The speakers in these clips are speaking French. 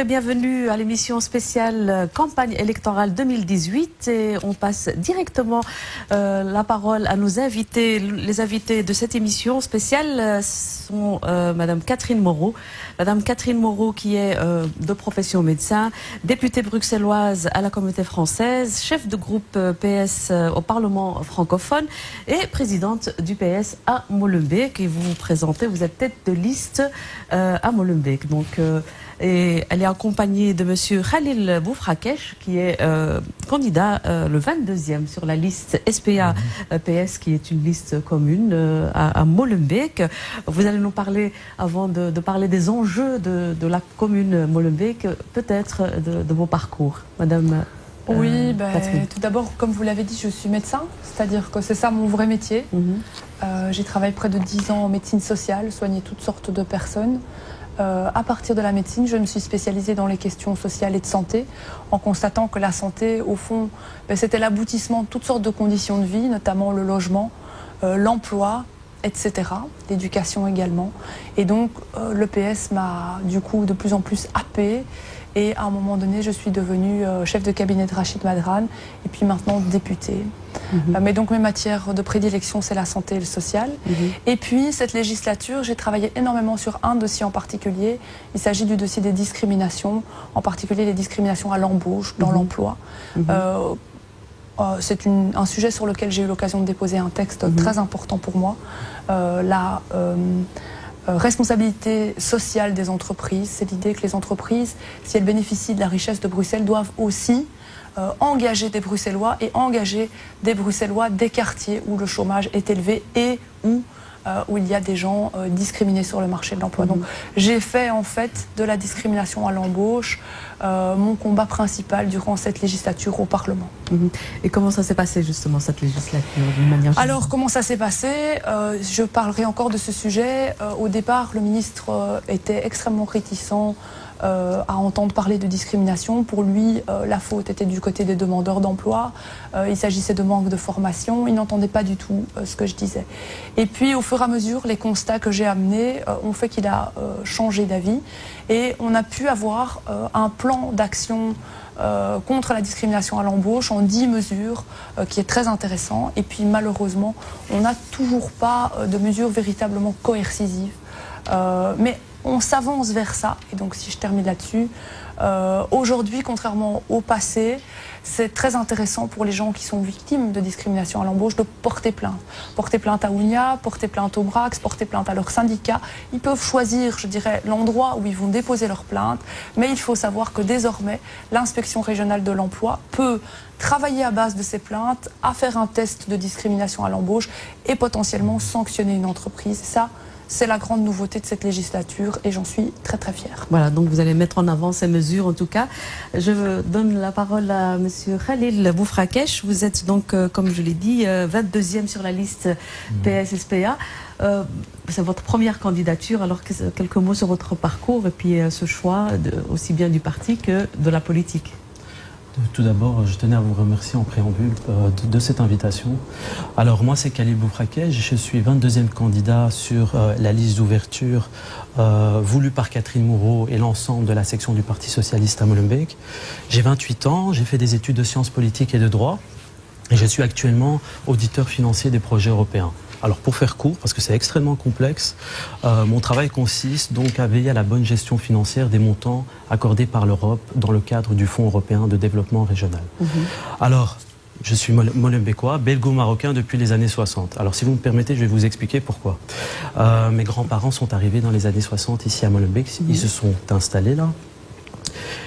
bienvenue à l'émission spéciale campagne électorale 2018 et on passe directement la parole à nos invités. Les invités de cette émission spéciale sont Madame Catherine Moreau. Madame Catherine Moreau qui est de profession médecin, députée bruxelloise à la Communauté française, chef de groupe PS au Parlement francophone et présidente du PS à Molenbeek. Et vous vous présentez, vous êtes tête de liste à Molenbeek. Donc, et elle est accompagnée de Monsieur Khalil Boufrakesh, qui est candidat le 22e sur la liste SPA-PS, qui est une liste commune à Molenbeek. Vous allez nous parler, avant de parler des enjeux de la commune Molenbeek, peut-être de vos parcours, Madame. Oui, tout d'abord, comme vous l'avez dit, je suis médecin, c'est-à-dire que c'est ça mon vrai métier. J'ai travaillé près de 10 ans en médecine sociale, soigné toutes sortes de personnes. À partir de la médecine, je me suis spécialisée dans les questions sociales et de santé, en constatant que la santé, au fond, c'était l'aboutissement de toutes sortes de conditions de vie, notamment le logement, l'emploi, etc., l'éducation également. Et donc, le PS m'a du coup de plus en plus happée. Et à un moment donné, je suis devenue chef de cabinet de Rachid Madran et puis maintenant députée. Mais donc mes matières de prédilection, c'est la santé et le social. Et puis cette législature, j'ai travaillé énormément sur un dossier en particulier. Il s'agit du dossier des discriminations, en particulier les discriminations à l'embauche, dans l'emploi. C'est un sujet sur lequel j'ai eu l'occasion de déposer un texte très important pour moi. Responsabilité sociale des entreprises, c'est l'idée que les entreprises, si elles bénéficient de la richesse de Bruxelles, doivent aussi engager des Bruxellois et engager des Bruxellois des quartiers où le chômage est élevé et où il y a des gens discriminés sur le marché de l'emploi. Donc j'ai fait en fait de la discrimination à l'embauche mon combat principal durant cette législature au Parlement. Et comment ça s'est passé justement cette législature d'une manière générale? Alors comment ça s'est passé? Je parlerai encore de ce sujet. Au départ, le ministre était extrêmement réticent à entendre parler de discrimination. Pour lui, la faute était du côté des demandeurs d'emploi. Il s'agissait de manque de formation. Il n'entendait pas du tout ce que je disais. Et puis, au fur et à mesure, les constats que j'ai amenés ont fait qu'il a changé d'avis. Et on a pu avoir un plan d'action contre la discrimination à l'embauche en 10 mesures, qui est très intéressant. Et puis, malheureusement, on n'a toujours pas de mesures véritablement coercitives. Mais on s'avance vers ça, et donc si je termine là-dessus, aujourd'hui, contrairement au passé, c'est très intéressant pour les gens qui sont victimes de discrimination à l'embauche de porter plainte. Porter plainte à Ounia, porter plainte au Brax, porter plainte à leur syndicat. Ils peuvent choisir, je dirais, l'endroit où ils vont déposer leur plainte, mais il faut savoir que désormais, l'inspection régionale de l'emploi peut travailler à base de ces plaintes, à faire un test de discrimination à l'embauche et potentiellement sanctionner une entreprise. Ça, c'est la grande nouveauté de cette législature et j'en suis très très fière. Voilà, donc vous allez mettre en avant ces mesures en tout cas. Je donne la parole à Monsieur Khalil Boufrakesh. Vous êtes donc, comme je l'ai dit, 22e sur la liste PS-SPA. C'est votre première candidature, alors quelques mots sur votre parcours et puis ce choix aussi bien du parti que de la politique. Tout d'abord, je tenais à vous remercier en préambule de cette invitation. Alors moi, c'est Khalil Boufrakesh, je suis 22e candidat sur la liste d'ouverture voulue par Catherine Moreau et l'ensemble de la section du Parti Socialiste à Molenbeek. J'ai 28 ans, j'ai fait des études de sciences politiques et de droit et je suis actuellement auditeur financier des projets européens. Alors pour faire court, parce que c'est extrêmement complexe, mon travail consiste donc à veiller à la bonne gestion financière des montants accordés par l'Europe dans le cadre du Fonds européen de développement régional. Alors, je suis molenbeekois, belgo-marocain depuis les années 60. Alors si vous me permettez, je vais vous expliquer pourquoi. Mes grands-parents sont arrivés dans les années 60 ici à Molenbeek, ils se sont installés là.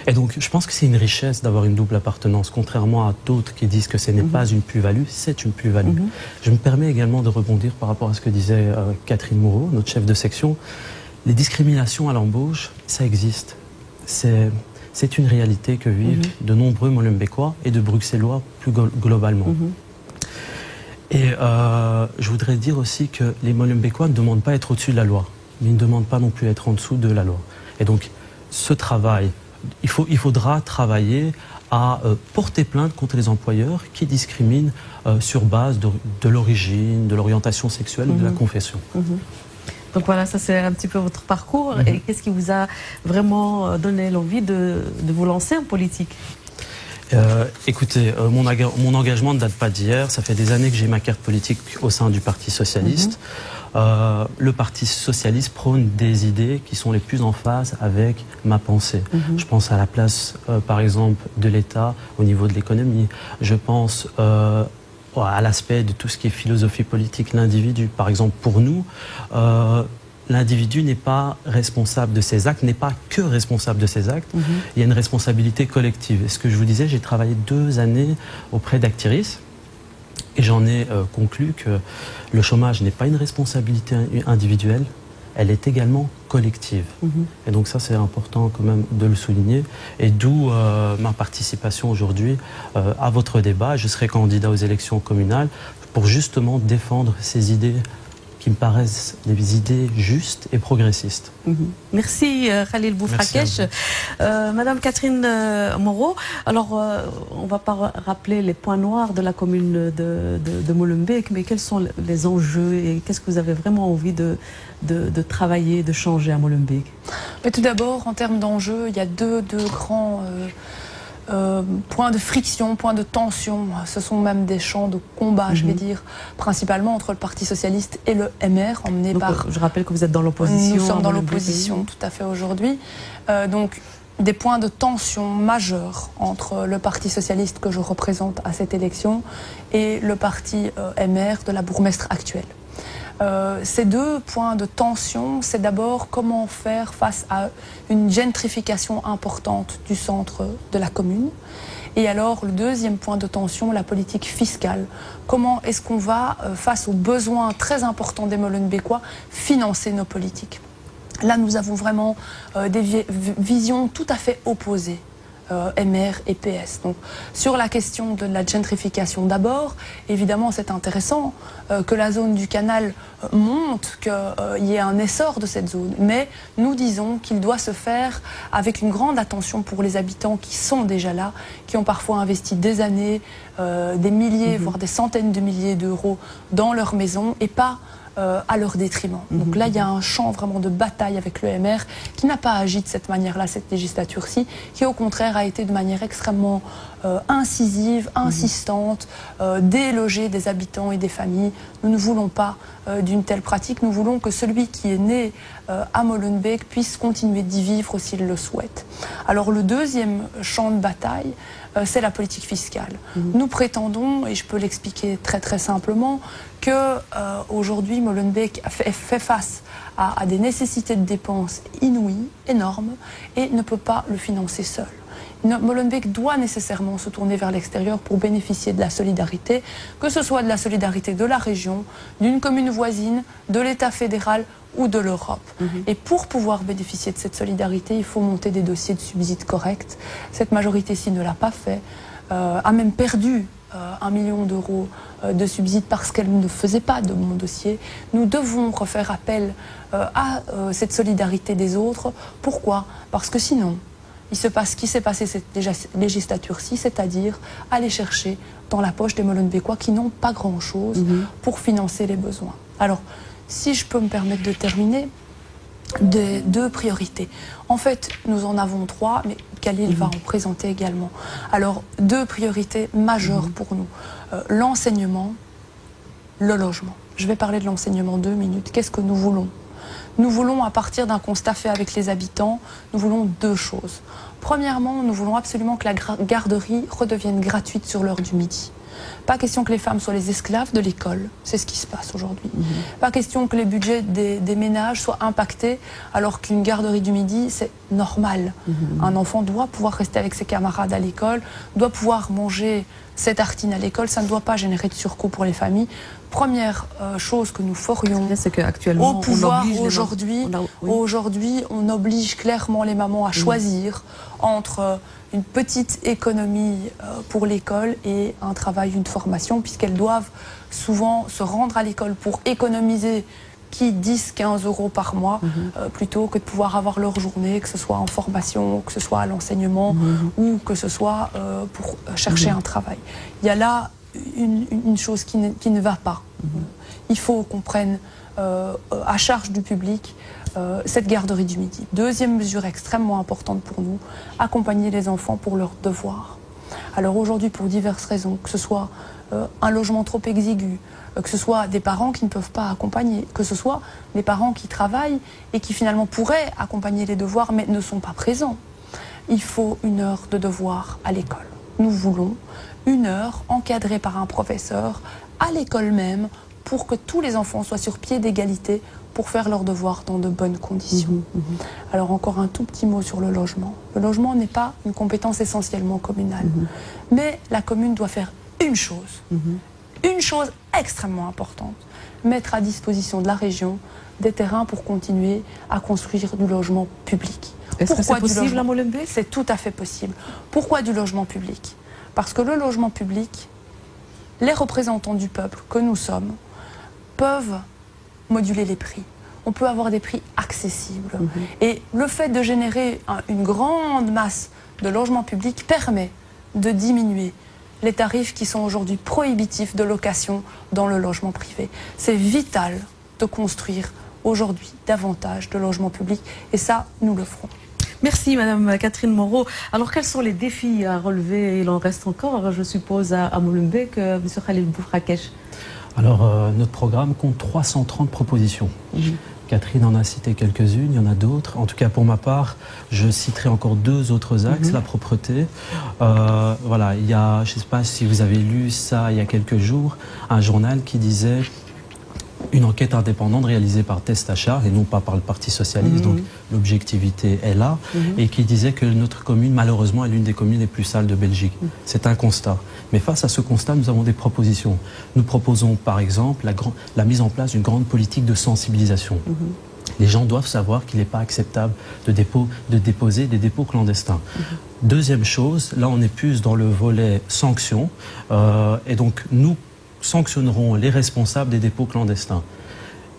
Et donc, je pense que c'est une richesse d'avoir une double appartenance, contrairement à d'autres qui disent que ce n'est pas une plus-value, c'est une plus-value. Je me permets également de rebondir par rapport à ce que disait Catherine Moreau, notre chef de section. Les discriminations à l'embauche, ça existe. C'est une réalité que vivent de nombreux Molenbeekois et de Bruxellois plus globalement. Et je voudrais dire aussi que les Molenbeekois ne demandent pas à être au-dessus de la loi, mais ils ne demandent pas non plus à être en dessous de la loi. Et donc, ce travail, il faudra travailler à porter plainte contre les employeurs qui discriminent sur base de l'origine, de l'orientation sexuelle ou de la confession. Donc voilà, ça c'est un petit peu votre parcours. Et qu'est-ce qui vous a vraiment donné l'envie de vous lancer en politique? Écoutez, mon engagement ne date pas d'hier. Ça fait des années que j'ai ma carte politique au sein du Parti socialiste. Le Parti socialiste prône des idées qui sont les plus en phase avec ma pensée. Je pense à la place, par exemple, de l'État au niveau de l'économie. Je pense à l'aspect de tout ce qui est philosophie politique, l'individu. Par exemple, pour nous, l'individu n'est pas responsable de ses actes, n'est pas que responsable de ses actes. Il y a une responsabilité collective. Et ce que je vous disais, j'ai travaillé 2 années auprès d'Actiris et j'en ai conclu que le chômage n'est pas une responsabilité individuelle, elle est également collective. Et donc ça, c'est important quand même de le souligner. Et d'où ma participation aujourd'hui à votre débat. Je serai candidat aux élections communales pour justement défendre ces idées qui me paraissent des idées justes et progressistes. Merci Khalil Boufrakesh. Madame Catherine Moreau, alors on ne va pas rappeler les points noirs de la commune de Molenbeek, mais quels sont les enjeux et qu'est-ce que vous avez vraiment envie de travailler, de changer à Molenbeek? Mais tout d'abord, en termes d'enjeux, il y a deux grands points de friction, points de tension. Ce sont même des champs de combat, je vais dire, principalement entre le Parti socialiste et le MR, emmené par... Je rappelle que vous êtes dans l'opposition. Nous sommes dans l'opposition, tout à fait, aujourd'hui. Donc, des points de tension majeurs entre le Parti socialiste que je représente à cette élection et le Parti MR de la bourgmestre actuelle. Ces 2 points de tension, c'est d'abord comment faire face à une gentrification importante du centre de la commune. Et alors, le 2e point de tension, la politique fiscale. Comment est-ce qu'on va, face aux besoins très importants des Molenbeekois, financer nos politiques? Là, nous avons vraiment des visions tout à fait opposées. MR et PS. Donc, sur la question de la gentrification d'abord, évidemment c'est intéressant que la zone du canal monte, qu'il y ait un essor de cette zone, mais nous disons qu'il doit se faire avec une grande attention pour les habitants qui sont déjà là, qui ont parfois investi des années, des milliers, voire des centaines de milliers d'euros dans leur maison et pas à leur détriment. Donc là, il y a un champ vraiment de bataille avec le MR qui n'a pas agi de cette manière-là, cette législature-ci, qui au contraire a été de manière extrêmement incisive, insistante, déloger des habitants et des familles. Nous ne voulons pas d'une telle pratique. Nous voulons que celui qui est né à Molenbeek puisse continuer d'y vivre s'il le souhaite. Alors le 2e champ de bataille, c'est la politique fiscale. Nous prétendons, et je peux l'expliquer très très simplement, que aujourd'hui Molenbeek fait face à des nécessités de dépenses inouïes, énormes, et ne peut pas le financer seul. Molenbeek doit nécessairement se tourner vers l'extérieur pour bénéficier de la solidarité, que ce soit de la solidarité de la région, d'une commune voisine, de l'État fédéral ou de l'Europe. Et pour pouvoir bénéficier de cette solidarité, il faut monter des dossiers de subsides corrects. Cette majorité-ci ne l'a pas fait, a même perdu 1 million d'euros de subsides parce qu'elle ne faisait pas de mon dossier. Nous devons refaire appel à cette solidarité des autres. Pourquoi? Parce que sinon, il se passe ce qui s'est passé cette législature-ci, c'est-à-dire aller chercher dans la poche des Molenbeekois qui n'ont pas grand-chose pour financer les besoins. Alors, si je peux me permettre de terminer, des 2 priorités. En fait, nous en avons 3, mais Khalil va en présenter également. Alors, 2 priorités majeures pour nous. L'enseignement, le logement. Je vais parler de l'enseignement 2 minutes. Qu'est-ce que nous voulons? Nous voulons, à partir d'un constat fait avec les habitants, nous voulons 2 choses. Premièrement, nous voulons absolument que la garderie redevienne gratuite sur l'heure du midi. Pas question que les femmes soient les esclaves de l'école, c'est ce qui se passe aujourd'hui. Pas question que les budgets des ménages soient impactés alors qu'une garderie du midi, c'est normal. Un enfant doit pouvoir rester avec ses camarades à l'école, doit pouvoir manger ses tartines à l'école, ça ne doit pas générer de surcoût pour les familles. Première chose que nous ferions au pouvoir aujourd'hui, on oblige clairement les mamans à choisir entre une petite économie pour l'école et un travail, une formation, puisqu'elles doivent souvent se rendre à l'école pour économiser 10-15 euros par mois, plutôt que de pouvoir avoir leur journée, que ce soit en formation, que ce soit à l'enseignement, ou que ce soit pour chercher un travail. Il y a là une chose qui ne va pas. Il faut qu'on prenne à charge du public cette garderie du midi. Deuxième mesure extrêmement importante pour nous, accompagner les enfants pour leurs devoirs. Alors aujourd'hui, pour diverses raisons, que ce soit un logement trop exigu, que ce soit des parents qui ne peuvent pas accompagner, que ce soit des parents qui travaillent et qui finalement pourraient accompagner les devoirs mais ne sont pas présents. Il faut 1 heure de devoir à l'école. Nous voulons 1 heure encadrée par un professeur à l'école même pour que tous les enfants soient sur pied d'égalité pour faire leurs devoirs dans de bonnes conditions. Alors encore un tout petit mot sur le logement. Le logement n'est pas une compétence essentiellement communale. Mais la commune doit faire une chose extrêmement importante, mettre à disposition de la région des terrains pour continuer à construire du logement public. Est-ce que c'est possible à Molenbeek ? C'est tout à fait possible. Pourquoi du logement public ? Parce que le logement public, les représentants du peuple que nous sommes peuvent moduler les prix. On peut avoir des prix accessibles. Et le fait de générer une grande masse de logements publics permet de diminuer les tarifs qui sont aujourd'hui prohibitifs de location dans le logement privé. C'est vital de construire aujourd'hui davantage de logements publics et ça, nous le ferons. Merci Madame Catherine Moreau. Alors quels sont les défis à relever? Il en reste encore, je suppose, à Molenbeek, Monsieur Khalil Boufrakesh. Alors notre programme compte 330 propositions. Catherine en a cité quelques-unes, il y en a d'autres. En tout cas, pour ma part, je citerai encore 2 autres axes. La propreté. Voilà, il y a, je ne sais pas si vous avez lu ça il y a quelques jours, un journal qui disait une enquête indépendante réalisée par Testachar et non pas par le Parti Socialiste, donc l'objectivité est là, et qui disait que notre commune, malheureusement, est l'une des communes les plus sales de Belgique. C'est un constat. Mais face à ce constat, nous avons des propositions. Nous proposons, par exemple, la mise en place d'une grande politique de sensibilisation. Les gens doivent savoir qu'il n'est pas acceptable de déposer des dépôts clandestins. Deuxième chose, là on est plus dans le volet sanctions, et donc nous sanctionnerons les responsables des dépôts clandestins.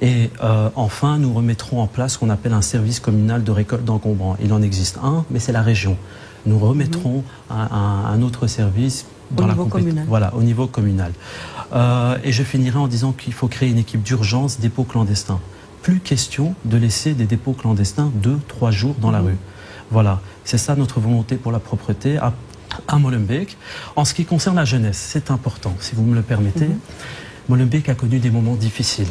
Et enfin, nous remettrons en place ce qu'on appelle un service communal de récolte d'encombrants. Il en existe un, mais c'est la région. Nous remettrons un autre service dans au niveau communal. Et je finirai en disant qu'il faut créer une équipe d'urgence dépôts clandestins. Plus question de laisser des dépôts clandestins 2-3 jours dans la rue. Voilà, c'est ça notre volonté pour la propreté à Molenbeek. En ce qui concerne la jeunesse, c'est important, si vous me le permettez. Molenbeek a connu des moments difficiles,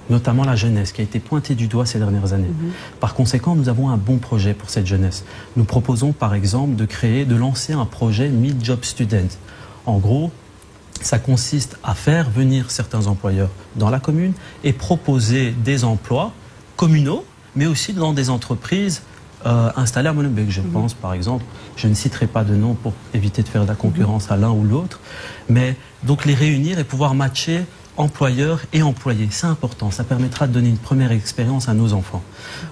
notamment la jeunesse, qui a été pointée du doigt ces dernières années. Par conséquent, nous avons un bon projet pour cette jeunesse. Nous proposons par exemple de lancer un projet 1000 Job Students. En gros, ça consiste à faire venir certains employeurs dans la commune et proposer des emplois communaux, mais aussi dans des entreprises installées à Molenbeek. Je pense par exemple, je ne citerai pas de nom pour éviter de faire de la concurrence à l'un ou l'autre, mais donc les réunir et pouvoir matcher employeurs et employés. C'est important, ça permettra de donner une première expérience à nos enfants.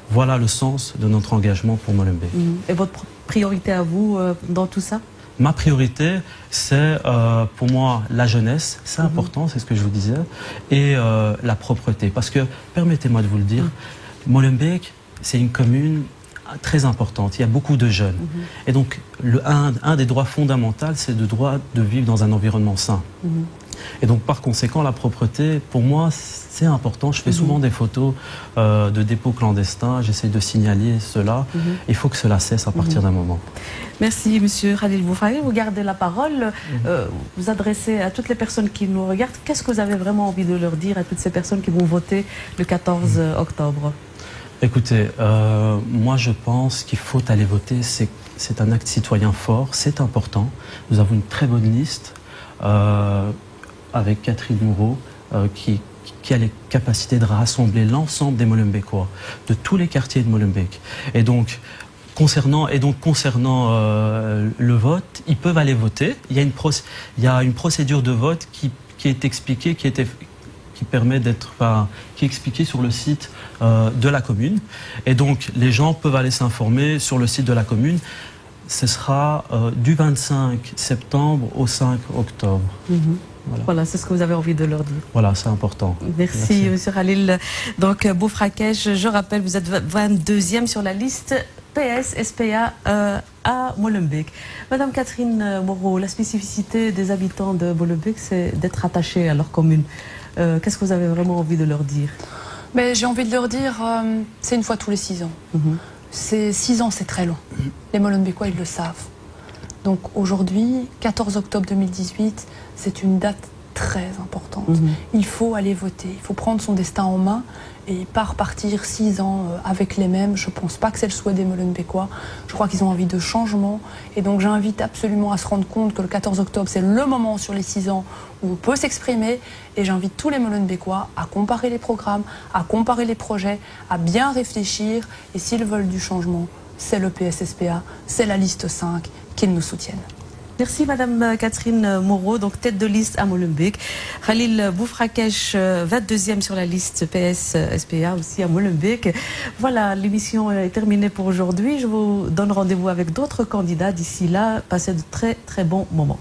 Voilà le sens de notre engagement pour Molenbeek. Et votre priorité à vous dans tout ça ? Ma priorité, c'est pour moi la jeunesse, c'est important, c'est ce que je vous disais, et la propreté. Parce que, permettez-moi de vous le dire, Molenbeek, c'est une commune très importante, il y a beaucoup de jeunes. Et donc, un des droits fondamentaux, c'est le droit de vivre dans un environnement sain. Et donc, par conséquent, la propreté, pour moi, c'est important. Je fais souvent des photos de dépôts clandestins, j'essaie de signaler cela. Il faut que cela cesse à partir d'un moment. Merci, Monsieur Khalil Boufrakesh. Vous gardez la parole. Vous adressez à toutes les personnes qui nous regardent. Qu'est-ce que vous avez vraiment envie de leur dire à toutes ces personnes qui vont voter le 14 octobre ? Écoutez, moi je pense qu'il faut aller voter. C'est un acte citoyen fort, c'est important. Nous avons une très bonne liste avec Catherine Moreau qui a les capacités de rassembler l'ensemble des Molenbeekois, de tous les quartiers de Molenbeek. Et donc, concernant le vote, ils peuvent aller voter. Il y a une procédure de vote qui est expliquée, qui est expliquée sur le site de la commune. Et donc, les gens peuvent aller s'informer sur le site de la commune. Ce sera du 25 septembre au 5 octobre. Voilà, c'est ce que vous avez envie de leur dire. Voilà, c'est important. Merci, Monsieur Khalil. Donc, Boufrakesh, je rappelle, vous êtes 22e sur la liste PS-SPA à Molenbeek. Madame Catherine Moreau, la spécificité des habitants de Molenbeek, c'est d'être attachés à leur commune. Qu'est-ce que vous avez vraiment envie de leur dire ? Mais j'ai envie de leur dire, c'est une fois tous les 6 ans. 6 ans, c'est très long. Les Molenbeekois, ils le savent. Donc aujourd'hui, 14 octobre 2018, c'est une date très importante. Il faut aller voter, il faut prendre son destin en main et pas repartir 6 ans avec les mêmes. Je ne pense pas que c'est le souhait des Molenbeekois. Je crois qu'ils ont envie de changement. Et donc j'invite absolument à se rendre compte que le 14 octobre, c'est le moment sur les 6 ans où on peut s'exprimer. Et j'invite tous les Molenbeekois à comparer les programmes, à comparer les projets, à bien réfléchir. Et s'ils veulent du changement, c'est le PSSPA, c'est la liste 5, qu'ils nous soutiennent. Merci Madame Catherine Moreau, donc tête de liste à Molenbeek. Khalil Boufrakesh, 22e sur la liste PS-SPA aussi à Molenbeek. Voilà, l'émission est terminée pour aujourd'hui. Je vous donne rendez-vous avec d'autres candidats. D'ici là, passez de très très bons moments.